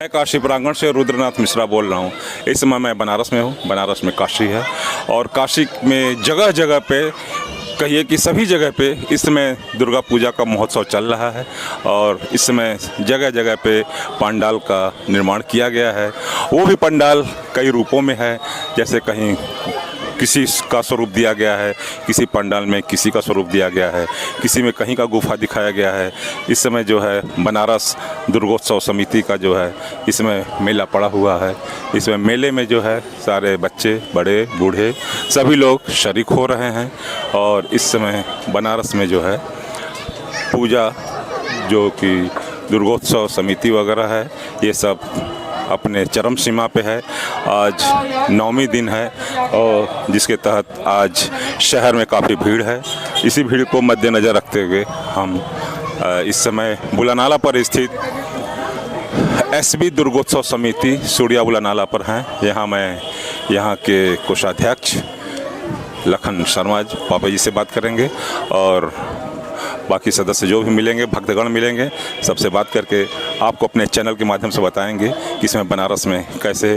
मैं काशी प्रांगण से रुद्रनाथ मिश्रा बोल रहा हूँ। इस समय मैं बनारस में हूँ। बनारस में काशी है और काशी में जगह जगह पे कहिए कि सभी जगह पे इस समय दुर्गा पूजा का महोत्सव चल रहा है और इस समय जगह जगह पे पंडाल का निर्माण किया गया है। वो भी पंडाल कई रूपों में है, जैसे कहीं किसी का स्वरूप दिया गया है, किसी पंडाल में किसी का स्वरूप दिया गया है, किसी में कहीं का गुफा दिखाया गया है। इस समय जो है बनारस दुर्गोत्सव समिति का जो है इसमें मेला पड़ा हुआ है। इसमें मेले में जो है सारे बच्चे बड़े बूढ़े सभी लोग शरीक हो रहे हैं और इस समय बनारस में जो है पूजा जो कि दुर्गोत्सव समिति वगैरह है ये सब अपने चरम सीमा पे है। आज 9वीं दिन है और जिसके तहत आज शहर में काफ़ी भीड़ है। इसी भीड़ को मद्देनज़र रखते हुए हम इस समय बुलानाला पर स्थित एसबी दुर्गोत्सव समिति सूर्या बुलानाला पर हैं। यहाँ के कोषाध्यक्ष लखन शर्मा पापा जी से बात करेंगे और बाकी सदस्य जो भी मिलेंगे, भक्तगण मिलेंगे, सबसे बात करके आपको अपने चैनल के माध्यम से बताएंगे कि इसमें बनारस में कैसे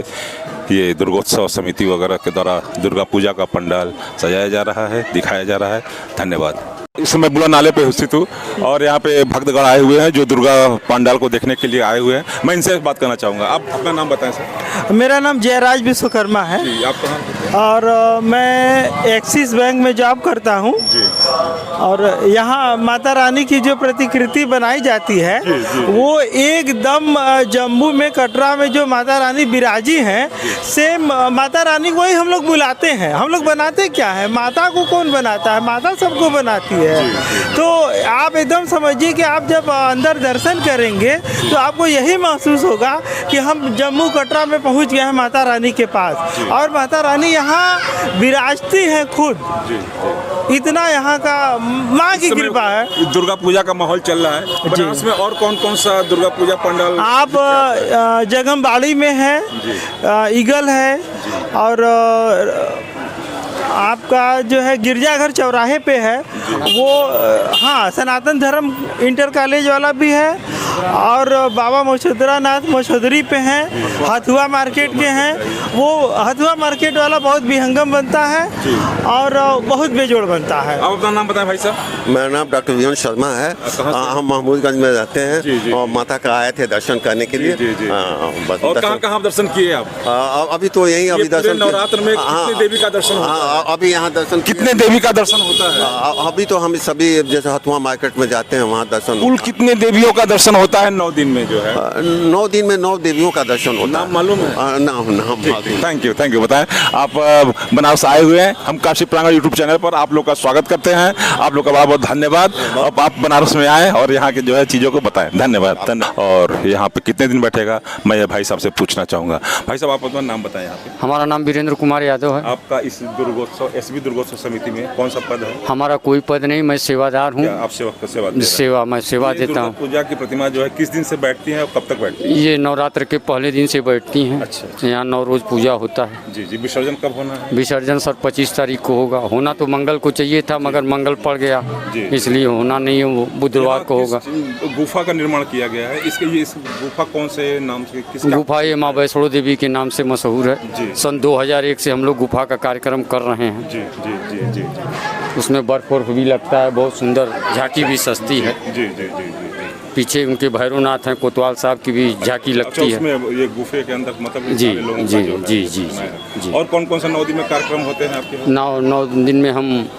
ये दुर्गोत्सव समिति वगैरह के द्वारा दुर्गा पूजा का पंडाल सजाया जा रहा है, दिखाया जा रहा है। धन्यवाद। इस समय बुलानाले पे स्थित हूँ और यहाँ पे भक्तगण आए हुए हैं जो दुर्गा पंडाल को देखने के लिए आए हुए हैं। मैं इनसे बात करना चाहूँगा। आप अपना नाम बताएं सर। मेरा नाम जयराज विश्वकर्मा है जी, आप कहाँ? और मैं एक्सिस बैंक में जॉब करता हूँ जी। और यहाँ माता रानी की जो प्रतिकृति बनाई जाती है वो एकदम जम्मू में कटरा में जो माता रानी विराजी हैं सेम माता रानी को ही हम लोग बुलाते हैं। हम लोग बनाते क्या है, माता को कौन बनाता है, माता सबको बनाती है। तो आप एकदम समझिए कि आप जब अंदर दर्शन करेंगे तो आपको यही महसूस होगा कि हम जम्मू कटरा में पहुंच गए हैं माता रानी के पास और माता रानी यहाँ विराजती हैं खुद। इतना यहाँ का माँ की कृपा है। दुर्गा पूजा का माहौल चल रहा है बनारस में। और कौन कौन सा दुर्गा पूजा पंडाल? आप जगमबाड़ी में है, ईगल है और आपका जो है गिरजाघर चौराहे पे है वो, हाँ, सनातन धर्म इंटर कॉलेज वाला भी है और बाबा मछुदरा नाथ मछुदरी पे हैं, हथुआ मार्केट के हैं। वो हथुआ मार्केट वाला बहुत विहंगम बनता है और बहुत बेजोड़ बनता है। आप अपना नाम बताएं भाई साहब। मेरा नाम डॉक्टर विजन शर्मा है। हम महमूदगंज में रहते हैं और माता का आए थे दर्शन करने के लिए। बस। और कहाँ दर्शन किए आप? अभी तो यही अभी दर्शन नवरात्र में कितने देवी का दर्शन होता है? अभी यहाँ दर्शन कितने देवी का दर्शन होता है? अभी तो हम सभी जैसे हथुआ मार्केट में जाते हैं वहाँ दर्शन। कुल कितने देवियों का दर्शन होता है 9 दिन में जो है? 9 दिन में 9 देवियों का दर्शन होता है। नाम मालूम है? नाम। Thank you. बताएं, आप बनारस आए हुए हैं। हम काशी प्रांगण यूट्यूब चैनल पर आप लोग का स्वागत करते हैं। आप लोग का बहुत बहुत धन्यवाद। अब आप बनारस में आए और यहाँ के जो है चीज़ों को बताएं। धन्यवाद। और यहाँ पे कितने दिन बैठेगा मैं ये भाई साहब से पूछना चाहूँगा। भाई साहब आप अपना नाम बताएं। यहाँ पे हमारा नाम वीरेंद्र कुमार यादव है। आपका इस दुर्गोत्सव एसबी दुर्गोत्सव समिति में कौन सा पद है? हमारा कोई पद नहीं, मैं सेवादार हूँ। आप सेवा देता हूँ। पूजा की प्रतिमा जो है किस दिन से बैठती है और कब तक बैठती है? ये नवरात्र के पहले दिन से बैठती हैं। अच्छा। यहाँ 9 रोज पूजा होता है। जी। विसर्जन कब होना है? विसर्जन सर 25 तारीख को होगा। होना तो मंगल को चाहिए था मगर मंगल पड़ गया इसलिए होना नहीं है, वो बुधवार को होगा। गुफा का निर्माण किया गया है। इस गुफा कौन से नाम से? किस गुफा ये माँ वैष्णो देवी के नाम से मशहूर है। सन 2001 से हम लोग गुफा का कार्यक्रम कर रहे हैं। जी। उसमें बर्फ भी लगता है, बहुत सुंदर झांकी भी सस्ती है। जी। पीछे उनके भैरवनाथ हैं, कोतवाल साहब की भी झांकी लगती है। उसमें ये गुफे के अंदर मतलब जी। और कौन कौन सा 9 दिन में कार्यक्रम होते हैं आपके? 9 दिन में हम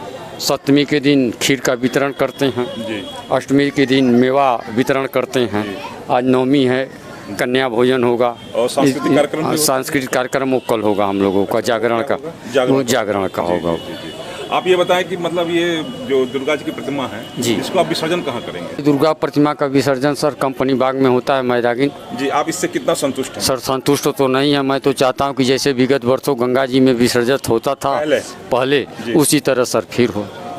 सप्तमी के दिन खीर का वितरण करते हैं जी। अष्टमी के दिन मेवा वितरण करते हैं। आज 9वीं है, कन्या भोजन होगा और सांस्कृतिक कार्यक्रम कल होगा हम लोगों का। जागरण का होगा। आप ये बताएं कि मतलब ये जो दुर्गा जी की प्रतिमा है जी, इसको आप विसर्जन कहाँ करेंगे? दुर्गा प्रतिमा का विसर्जन सर कंपनी बाग में होता है, मैदागिन। जी। आप इससे कितना संतुष्ट हैं? सर संतुष्ट तो नहीं है। मैं तो चाहता हूँ कि जैसे विगत वर्षों गंगा जी में विसर्जित होता था पहले उसी तरह सर फिर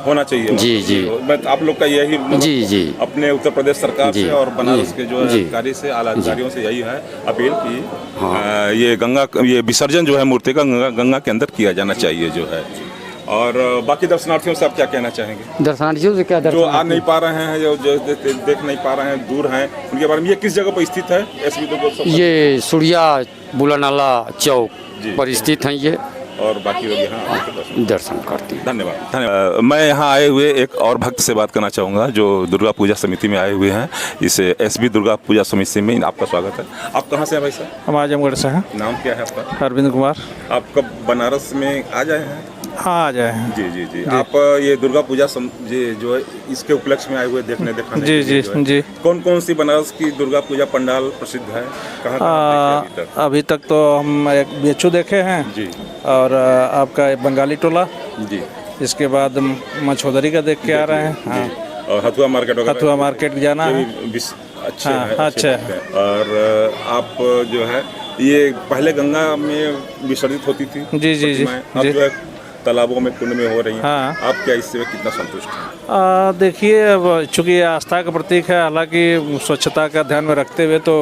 होना चाहिए। जी। आप लोग का यही जी अपने उत्तर प्रदेश सरकार से और बनारस के जो अधिकारी से आला अधिकारियों से यही है अपील की ये विसर्जन जो है मूर्ति का गंगा के अंदर किया जाना चाहिए जो है। और बाकी दर्शनार्थियों से आप क्या कहना चाहेंगे, दर्शनार्थियों से क्या जो आ नहीं पा रहे हैं, जो देख नहीं पा रहे हैं, दूर हैं, उनके बारे में? ये किस जगह पर स्थित है एसबी दुर्गोत्सव? ये सूर्या बुलानाला चौक जी, पर स्थित हैं ये, और बाकी लोग यहाँ दर्शन करते हैं। धन्यवाद। मैं यहाँ आए हुए एक और भक्त से बात करना चाहूँगा जो दुर्गा पूजा समिति में आए हुए हैं। इस एसबी दुर्गा पूजा समिति में आपका स्वागत है। आप कहाँ से हैं भाई साहब? हम आजमगढ़ से हैं। नाम क्या है आपका? अरविंद कुमार। आप कब बनारस में आ जाए हैं? हाँ, आ जाए हैं। जी जी जी। आप ये दुर्गा पूजा जी जो है इसके उपलक्ष्य में आए हुए दिखाने जी के लिए जी जो है, जी। कौन कौन सी बनारस की दुर्गा पूजा पंडाल प्रसिद्ध है? कहाँ कहाँ देखे अभी तक? अभी तक तो हम एक BHU देखे हैं जी और आपका बंगाली टोला, जी। इसके बाद मछोदरी का देख के आ रहे हैं। हाँ, और हथुआ मार्केट वगैरह? हथुआ मार्केट जाना ये है। भी अच्छे हाँ, हैं, अच्छे बात है। और आप जो है ये पहले गंगा में विसर्जित होती थी जी जी जी प्रतिमाएं, अब जी। जो है तालाबों में कुंड में हो रही हैं। हाँ। आप क्या इससे कितना संतुष्ट हैं? देखिए, अब चूँकि ये आस्था का प्रतीक है, हालांकि स्वच्छता का ध्यान में रखते हुए तो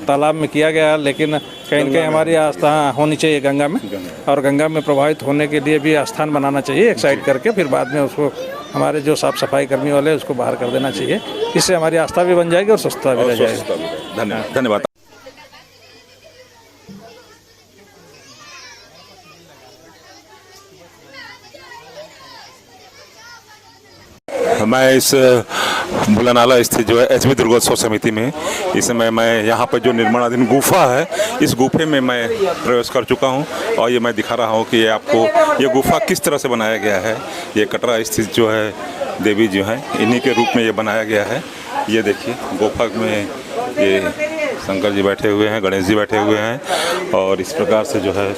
तालाब में किया गया है, लेकिन कहीं न कहीं हमारी आस्था होनी चाहिए गंगा में, और गंगा में प्रभावित होने के लिए भी स्थान बनाना चाहिए एक साइड करके, फिर बाद में उसको हमारे जो साफ सफाई कर्मी वाले हैं उसको बाहर कर देना चाहिए। इससे हमारी आस्था भी बन जाएगी और स्वच्छता भी रह जाएगी। धन्यवाद धन्यवाद। मैं इस बुलानाला स्थित जो है एसबी दुर्गोत्सव समिति में इस समय मैं यहाँ पर जो निर्माणाधीन गुफा है, इस गुफे में मैं प्रवेश कर चुका हूँ और ये मैं दिखा रहा हूँ कि ये आपको ये गुफा किस तरह से बनाया गया है। ये कटरा स्थित जो है देवी जो हैं, इन्हीं के रूप में ये बनाया गया है। ये देखिए गुफा में ये शंकर जी बैठे हुए हैं, गणेश जी बैठे हुए हैं और इस प्रकार से जो है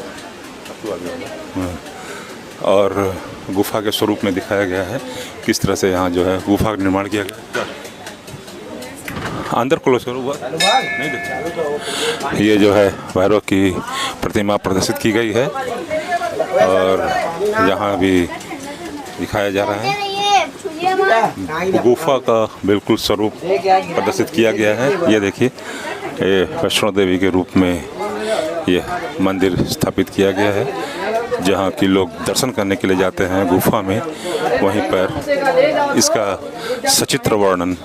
और गुफा के स्वरूप में दिखाया गया है किस तरह से यहाँ जो है गुफा का निर्माण किया गया। अंदर क्लोज करो, हुआ नहीं देखा। ये जो है भैरव की प्रतिमा प्रदर्शित की गई है और यहाँ भी दिखाया जा रहा है। गुफा का बिल्कुल स्वरूप प्रदर्शित किया गया है। ये देखिए, ये वैष्णो देवी के रूप में ये मंदिर स्थापित किया गया है जहाँ की लोग दर्शन करने के लिए जाते हैं गुफा में। वहीं पर इसका सचित्र वर्णन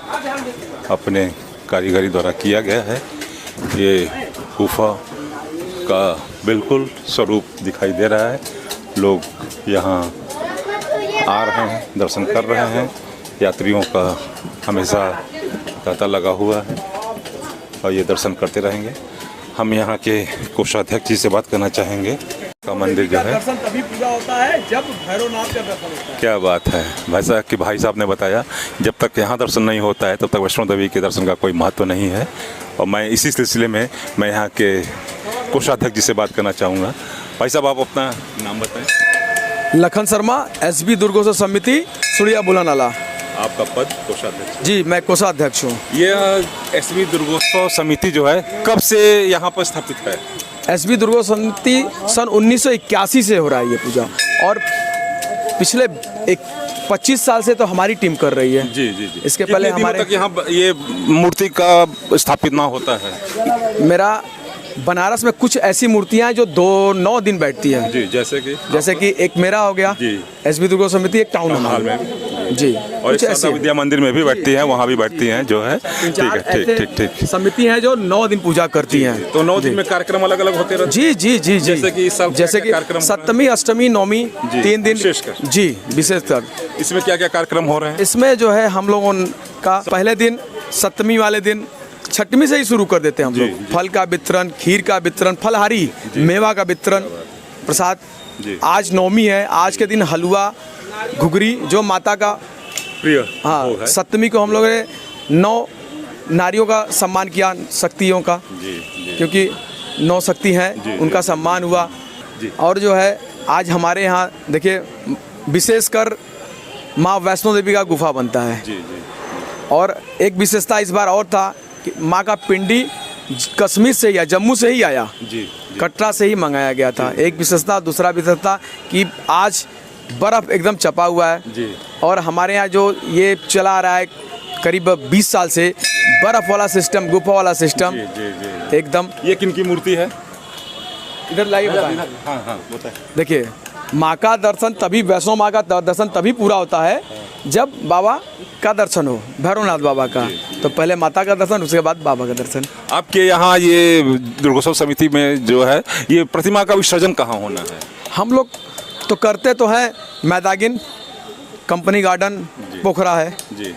अपने कारीगरी द्वारा किया गया है। ये गुफा का बिल्कुल स्वरूप दिखाई दे रहा है। लोग यहाँ आ रहे हैं, दर्शन कर रहे हैं। यात्रियों का हमेशा तांता लगा हुआ है और ये दर्शन करते रहेंगे। हम यहाँ के कोषाध्यक्ष जी से बात करना चाहेंगे। का मंदिर जो है दर्शन तभी पूरा होता है जब भैरवनाथ का दर्शन होता है। क्या बात है भाई साहब ने बताया, जब तक यहाँ दर्शन नहीं होता है तब तक वैष्णो देवी के दर्शन का कोई महत्व नहीं है। और मैं इसी सिलसिले में मैं यहाँ के कोषाध्यक्ष जी से बात करना चाहूँगा। भाई साहब, आप अपना नाम बताएं। लखन शर्मा, एसबी दुर्गोत्सव समिति, सूर्या बुलानाला। आपका पद कोषाध्यक्ष? जी, मैं कोषाध्यक्ष हूँ। ये एसबी दुर्गोत्सव समिति जो है कब से यहाँ पर स्थापित है? एसबी दुर्गोत्सव समिति सन 1981 से हो रहा है ये पूजा, और पिछले 25 साल से तो हमारी टीम कर रही है। जी जी जी। इसके पहले हमारे तक यहाँ ये मूर्ति का स्थापित ना होता है। मेरा बनारस में कुछ ऐसी मूर्तियां हैं जो 9 दिन बैठती हैं। जी, जैसे कि एक मेरा हो गया जी, एसबी दुर्गोत्सव समिति, एक टाउन हॉल में जी, और कुछ ऐसी विद्या मंदिर में भी बैठती हैं, वहाँ भी बैठती हैं जो है। ठीक है, ठीक। समिति है जो 9 दिन पूजा करती हैं। तो 9 दिन में कार्यक्रम अलग अलग होते रहते जी जी जी जी। जैसे कि इस साल जैसे कि कार्यक्रम सप्तमी, अष्टमी, नवमी, 3 दिन विशेषकर। जी, विशेषकर इसमें क्या क्या कार्यक्रम हो रहे हैं? इसमें जो है हम लोगों का पहले दिन, सप्तमी वाले दिन, छठवीं से ही शुरू कर देते हैं हम लोग। फल का वितरण, खीर का वितरण, फलहारी मेवा का वितरण, प्रसाद। आज नवमी है, आज के दिन हलवा, घुघरी जो माता का प्रिय। हाँ, सप्तमी को हम लोगों ने 9 नारियों का सम्मान किया, शक्तियों का, क्योंकि 9 शक्ति हैं, उनका सम्मान हुआ। और जो है आज हमारे यहाँ देखिए विशेषकर माँ वैष्णो देवी का गुफा बनता है। और एक विशेषता इस बार और था कि माँ का पिंडी कश्मीर से या जम्मू से ही आया, कटरा से ही मंगाया गया था। एक विशेषता। दूसरा विशेषता कि आज बर्फ़ एकदम चपा हुआ है और हमारे यहाँ जो ये चला आ रहा है करीब 20 साल से, बर्फ़ वाला सिस्टम, गुफा वाला सिस्टम एकदम। ये किन की मूर्ति है? इधर लाइए, बताएं। हाँ, बताएं। देखिए, माँ का दर्शन तभी, वैष्णो माँ का दर्शन तभी पूरा होता है जब बाबा का दर्शन हो, भैरवनाथ बाबा का। तो पहले माता का दर्शन, उसके बाद बाबा का दर्शन। आपके यहाँ ये दुर्गोत्सव समिति में जो है ये प्रतिमा का विसर्जन कहाँ होना है? हम लोग तो करते तो हैं मैदागिन, कंपनी गार्डन, पोखरा है जी,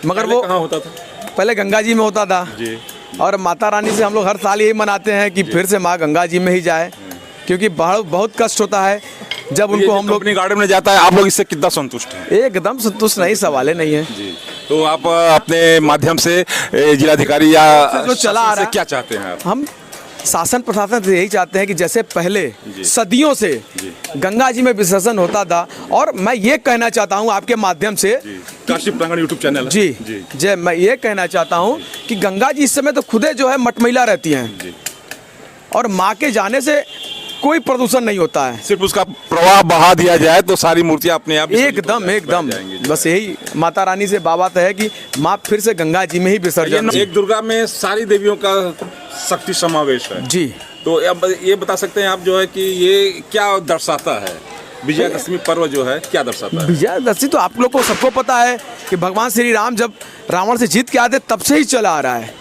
मगर पहले वो कहाँ होता था? पहले गंगा जी में होता था जी। और माता रानी से हम लोग हर साल यही मनाते हैं कि फिर से माँ गंगा जी में ही जाए, क्योंकि बहुत कष्ट होता है जब उनको हम लोग अपनी गार्डन में जाता है। आप लोग इससे कितना संतुष्ट हैं? एकदम संतुष्ट नहीं, सवाल नहीं है। जी। तो आप अपने माध्यम से जिलाधिकारी या जो चला आ रहा है, क्या चाहते हैं आप? हम शासन प्रशासन से यही चाहते हैं कि जैसे पहले सदियों से गंगा जी में विसर्जन होता था, और मैं ये कहना चाहता हूँ आपके माध्यम से, काशी प्रांगण यूट्यूब चैनल है। जी जी, मैं ये कहना चाहता हूँ कि गंगा जी इस समय तो खुदे जो है मटमैला रहती हैं, और माँ के जाने से कोई प्रदूषण नहीं होता है। सिर्फ उसका प्रवाह बहा दिया जाए तो सारी मूर्तियां अपने आप एकदम बस यही माता रानी से बाबा है कि माँ फिर से गंगा जी में ही विसर्जन। एक दुर्गा में सारी देवियों का शक्ति समावेश है जी। तो अब ये बता सकते हैं आप जो है कि ये क्या दर्शाता है? विजयादशमी पर्व जो है क्या दर्शाता है? विजयादशमी तो आप लोग को सबको पता है कि भगवान श्री राम जब रावण से जीत के आते तब से ही चला आ रहा है,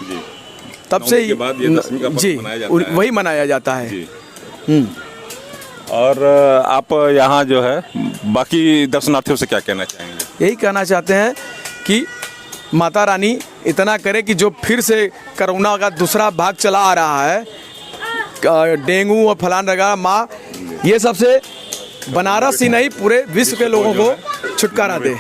तब से ही वही मनाया जाता है। और आप यहाँ जो है बाकी दर्शनार्थियों से क्या कहना चाहेंगे? यही कहना चाहते हैं कि माता रानी इतना करे कि जो फिर से कोरोना का दूसरा भाग चला आ रहा है, डेंगू और फलान रगा, माँ ये सबसे बनारस ही नहीं पूरे विश्व के लोगों को छुटकारा दे।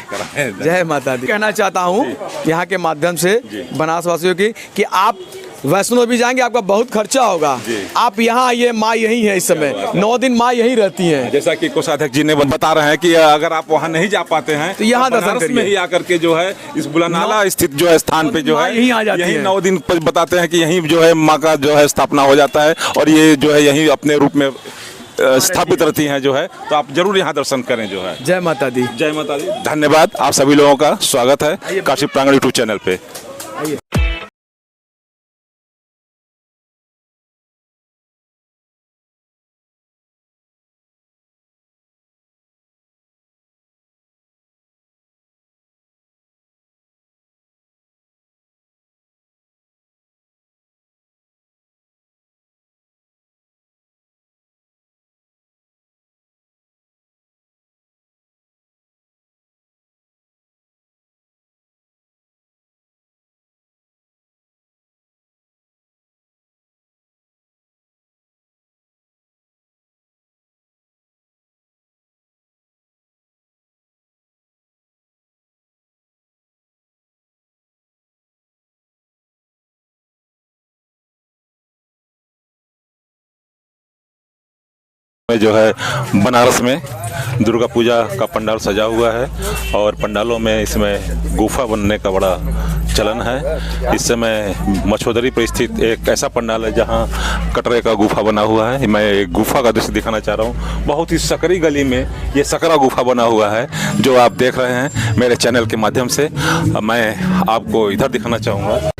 जय माता दी। कहना चाहता हूँ यहाँ के माध्यम से बनारस वासियों की कि आप वैष्णो भी जाएंगे, आपका बहुत खर्चा होगा, आप यहाँ आइए, माँ यही है इस समय, 9 दिन माँ यहीं रहती हैं। जैसा कि कोषाध्यक्ष जी ने बता रहे हैं कि अगर आप वहाँ नहीं जा पाते हैं तो यहाँ दर्शन करिए। में ही आकर के जो है इस बुलानाला स्थित जो है स्थान पे जो है यहीं आ जाती है। 9 दिन बताते हैं कि यहीं जो है माँ का जो है स्थापना हो जाता है, और ये जो है यहीं अपने रूप में स्थापित रहती हैं जो है। तो आप जरूर यहाँ दर्शन करें जो है। जय माता दी। जय माता दी। धन्यवाद। आप सभी लोगों का स्वागत है काशी प्रांगण यूट्यूब चैनल पे। में जो है बनारस में दुर्गा पूजा का पंडाल सजा हुआ है, और पंडालों में इसमें गुफा बनने का बड़ा चलन है। इस समय मछोदरी पर स्थित एक ऐसा पंडाल है जहां कटरे का गुफा बना हुआ है। मैं एक गुफा का दृश्य दिखाना चाह रहा हूं। बहुत ही सकरी गली में ये सकरा गुफा बना हुआ है जो आप देख रहे हैं मेरे चैनल के माध्यम से। मैं आपको इधर दिखाना चाहूँगा।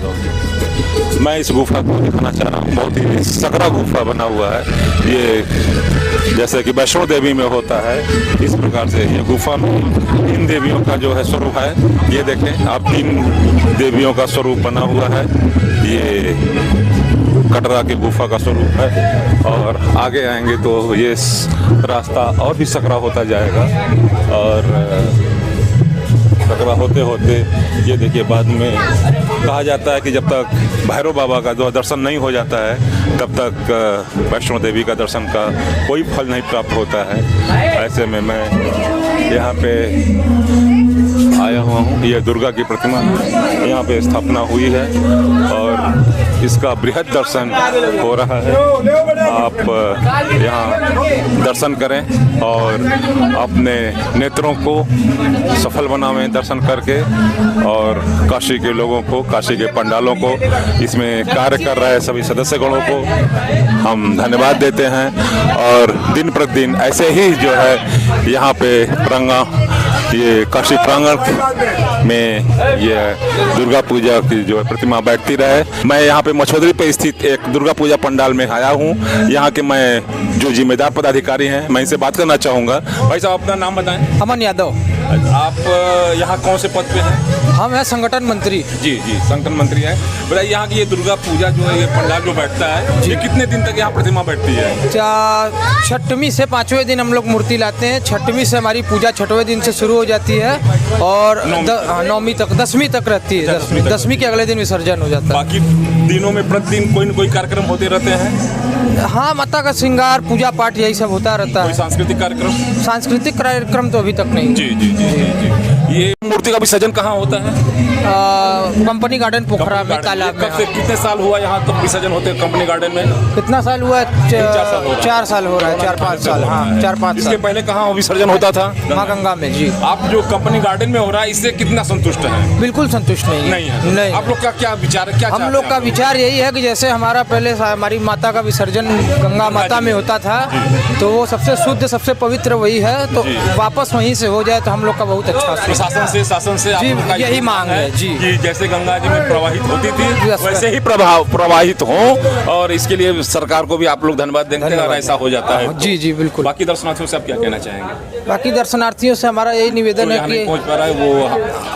मैं इस गुफा को दिखाना चाह रहा हूँ। बहुत ही सकरा गुफा बना हुआ है। ये जैसे कि वैष्णो देवी में होता है, इस प्रकार से ये गुफा में 3 देवियों का जो है स्वरूप है। ये देखें आप, 3 देवियों का स्वरूप बना हुआ है। ये कटरा की गुफा का स्वरूप है, और आगे आएंगे तो ये रास्ता और भी सकरा होता जाएगा, और सकरा होते होते ये देखिए बाद में कहा जाता है कि जब तक भैरव बाबा का जो दर्शन नहीं हो जाता है तब तक वैष्णो देवी का दर्शन का कोई फल नहीं प्राप्त होता है। ऐसे में मैं यहाँ पे आया हुआ हूँ। ये दुर्गा की प्रतिमा यहाँ पे स्थापना हुई है, और इसका बृहद दर्शन हो रहा है। आप यहाँ दर्शन करें और अपने नेत्रों को सफल बनावें दर्शन करके, और काशी के लोगों को, काशी के पंडालों को, इसमें कार्य कर रहे सभी सदस्यगणों को हम धन्यवाद देते हैं। और दिन प्रतिदिन ऐसे ही जो है यहाँ पे ये काशी प्रांगण में ये दुर्गा पूजा की जो है प्रतिमा बैठती रहे। मैं यहाँ पे मछोदरी पे स्थित एक दुर्गा पूजा पंडाल में आया हूँ। यहाँ के मैं जो जिम्मेदार पदाधिकारी हैं मैं इनसे बात करना चाहूँगा। भाई साहब अपना नाम बताएं। अमन यादव। आप यहाँ कौन से पद पे हैं? हम हैं संगठन मंत्री। जी जी, संगठन मंत्री हैं। बताइए यहाँ की ये दुर्गा पूजा जो है ये पंडाल जो बैठता है ये कितने दिन तक यहाँ प्रतिमा बैठती है? छठवीं से 5वें दिन हम लोग मूर्ति लाते हैं। छठवीं से हमारी पूजा 6वें दिन से शुरू हो जाती है और 9वीं तक 10वीं तक रहती है। 10वीं के अगले दिन विसर्जन हो जाता है। बाकी दिनों में प्रतिदिन कोई न कोई कार्यक्रम होते रहते हैं? हाँ, माता का श्रृंगार पूजा पाठ यही सब होता रहता कोई है। सांस्कृतिक कार्यक्रम? सांस्कृतिक कार्यक्रम तो अभी तक नहीं। जी जी जी जी जी। ये मूर्ति का विसर्जन कहाँ होता है? कंपनी गार्डन पोखरा में, तालाब में। कब से कितने साल हुआ यहाँ तक विसर्जन होते हैं कंपनी गार्डन में? कितना साल हुआ? 4 साल हो रहा है। 4-5 साल। हाँ, 4-5 इसके साल। पहले कहाँ विसर्जन होता था? माँ गंगा में। जी। आप जो कंपनी गार्डन में हो रहा है इससे कितना संतुष्ट है? बिल्कुल संतुष्ट नहीं है। नहीं। आप लोग का क्या विचार है? क्या हम लोग का विचार यही है कि जैसे हमारा पहले हमारी माता का विसर्जन गंगा माता में होता था तो वो सबसे शुद्ध सबसे पवित्र वही है, तो वापस वहीं से हो जाए तो हम लोग का बहुत अच्छा। शासन से आप जी, लोग का यही मांग है जी, कि जैसे गंगा जी में प्रवाहित होती थी Yes, वैसे ही प्रवाहित हो, और इसके लिए सरकार को भी आप लोग धन्यवाद देंगे और ऐसा हो जाता है। जी जी बिल्कुल। बाकी दर्शनार्थियों से आप क्या कहना चाहेंगे? बाकी दर्शनार्थियों से हमारा यही निवेदन है नहीं कि पहुंच पा रहा है वो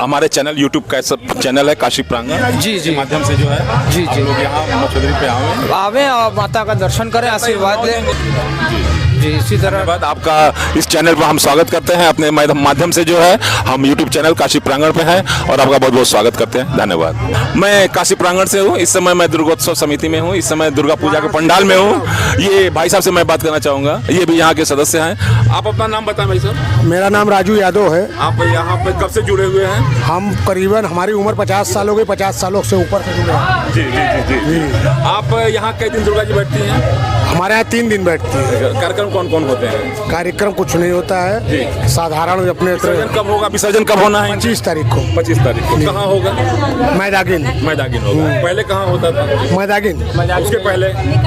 हमारे चैनल यूट्यूब का चैनल है काशी प्रांगण जी जी के माध्यम से जो है जी जी लोग यहाँ मछोदरी पे आवे और माता का दर्शन करें, आशीर्वाद लें। जी, इसी तरह धन्यवाद आपका। इस चैनल पर हम स्वागत करते हैं अपने माध्यम से जो है हम यूट्यूब चैनल काशी प्रांगण पे हैं और आपका बहुत बहुत स्वागत करते हैं। धन्यवाद। मैं काशी प्रांगण से हूँ। इस समय मैं दुर्गोत्सव समिति में हूँ। इस समय दुर्गा पूजा के पंडाल में हूँ। ये भाई साहब से मैं बात करना चाहूँगा, ये भी यहाँ के सदस्य हैं। आप अपना नाम बताएं भाई साहब। मेरा नाम राजू यादव है। आप यहाँ पे कब से जुड़े हुए हैं? हम करीबन हमारी उम्र 50 साल हो गई, 50 सालों से ऊपर से जुड़े हैं। जी जी जी जी। आप यहाँ कई दिन दुर्गा जी बैठती हैं? हमारे यहाँ 3 दिन बैठती है। कार्यक्रम कौन कौन होते हैं? कार्यक्रम कुछ नहीं होता है, साधारण अपने विसर्जन कब होगा? विसर्जन कब होना है? 25 तारीख को। 25 तारीख को। कहाँ होगा? मैदागिन। मैदागिन होगा। पहले कहाँ होता था? मैदागिन।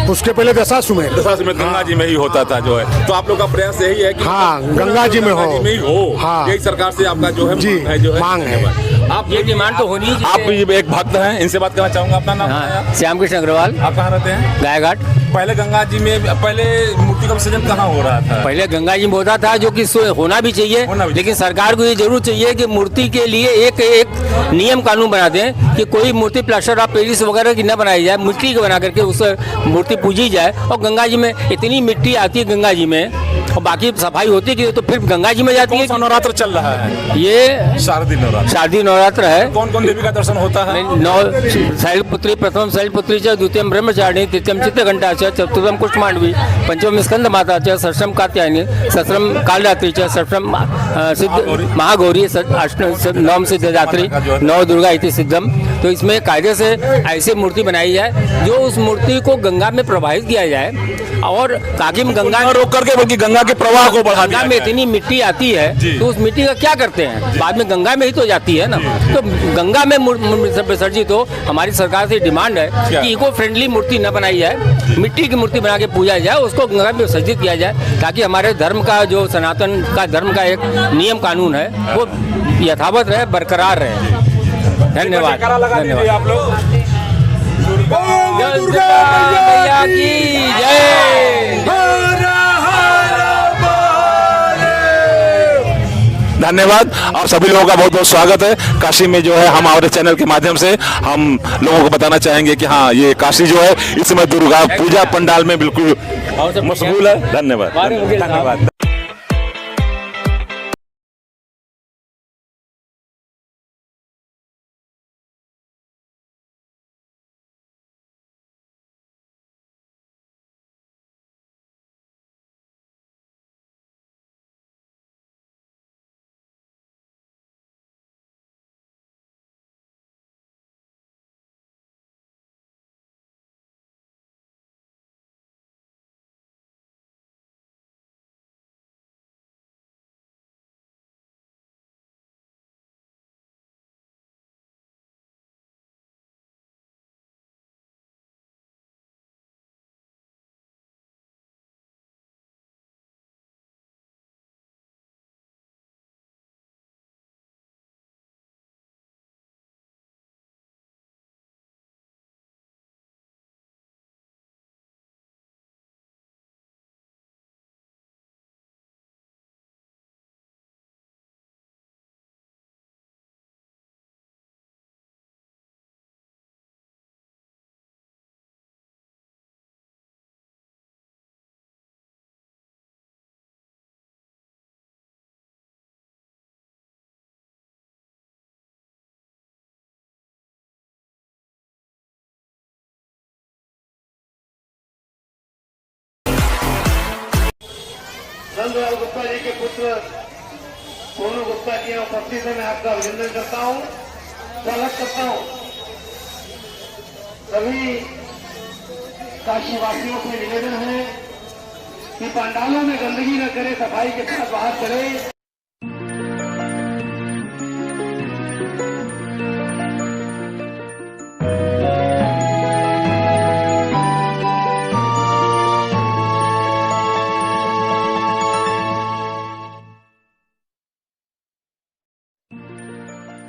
उसके पहले दशाश्वमेध गंगा जी में ही होता था जो है। तो आप लोग का प्रयास यही है कि हाँ, गंगा जी में हो। हाँ, यही सरकार से आपका जो है जी मांग है। आप ये डिमांड तो होनी है। आप ये एक भक्त हैं, इनसे बात करना चाहूंगा। अपना नाम बताया? श्याम कृष्ण अग्रवाल। आप कहाँ रहते हैं? गायघाट। पहले गंगा जी में पहले मूर्ति का विसर्जन कहाँ हो रहा था? पहले गंगा जी में होता था, जो कि होना भी चाहिए, लेकिन सरकार को ये जरूर चाहिए कि मूर्ति के लिए एक नियम कानून बना दें कि कोई मूर्ति प्लास्टर ऑफ पेरिस वगैरह की न बनाई जाए, मिट्टी की बना करके उस मूर्ति पूजी जाए। और गंगा जी में इतनी मिट्टी आती है गंगा जी में, और बाकी सफाई होती है तो फिर गंगा जी में जाती है। नवरात्र चल रहा है, ये शारदीय नवरात्र है। कौन कौन देवी का दर्शन होता है? शैलपुत्री, प्रथम शैलपुत्री च, द्वितीयम ब्रह्मचारिणी, तृतीयम चित्रघंटा च, चतुर्थम कुष्मांडवी, पंचम स्कंद माता च, षष्ठम कात्यायनी, सत्रम कालरात्रि च, सप्तम सिद्ध महागौरी, अष्टम नवम सिद्धदात्री, नव दुर्गा इति सिद्धम। तो इसमें कायदे से ऐसी मूर्ति बनाई जाए जो उस मूर्ति को गंगा में प्रवाहित किया जाए, और ताकि गंगा में रोक करके बल्कि गंगा के प्रवाह को बढ़ा। गंगा में इतनी मिट्टी आती है तो उस मिट्टी का क्या करते हैं? बाद में गंगा में ही तो जाती है ना। तो गंगा में विसर्जित हो। हमारी सरकार से डिमांड है कि इको फ्रेंडली मूर्ति न बनाई जाए, मिट्टी की मूर्ति बना के पूजा जाए, उसको गंगा में विसर्जित किया जाए, ताकि हमारे धर्म का जो सनातन का धर्म का एक नियम कानून है वो यथावत रहे, बरकरार रहे। धन्यवाद। धन्यवाद। आप लोग दुर्गा मैया की जय। धन्यवाद। और सभी लोगों का बहुत बहुत स्वागत है काशी में। जो है हम हमारे चैनल के माध्यम से हम लोगों को बताना चाहेंगे कि हाँ, ये काशी जो है इस समय दुर्गा पूजा पंडाल में बिल्कुल मशगूल है। धन्यवाद। नंदलाल गुप्ता जी के पुत्र सोनू गुप्ता जी उपस्थित है। मैं आपका अभिनंदन करता हूँ, स्वागत करता हूँ। सभी काशीवासियों से निवेदन है कि पंडालों में गंदगी न करे, सफाई के साथ बाहर चले।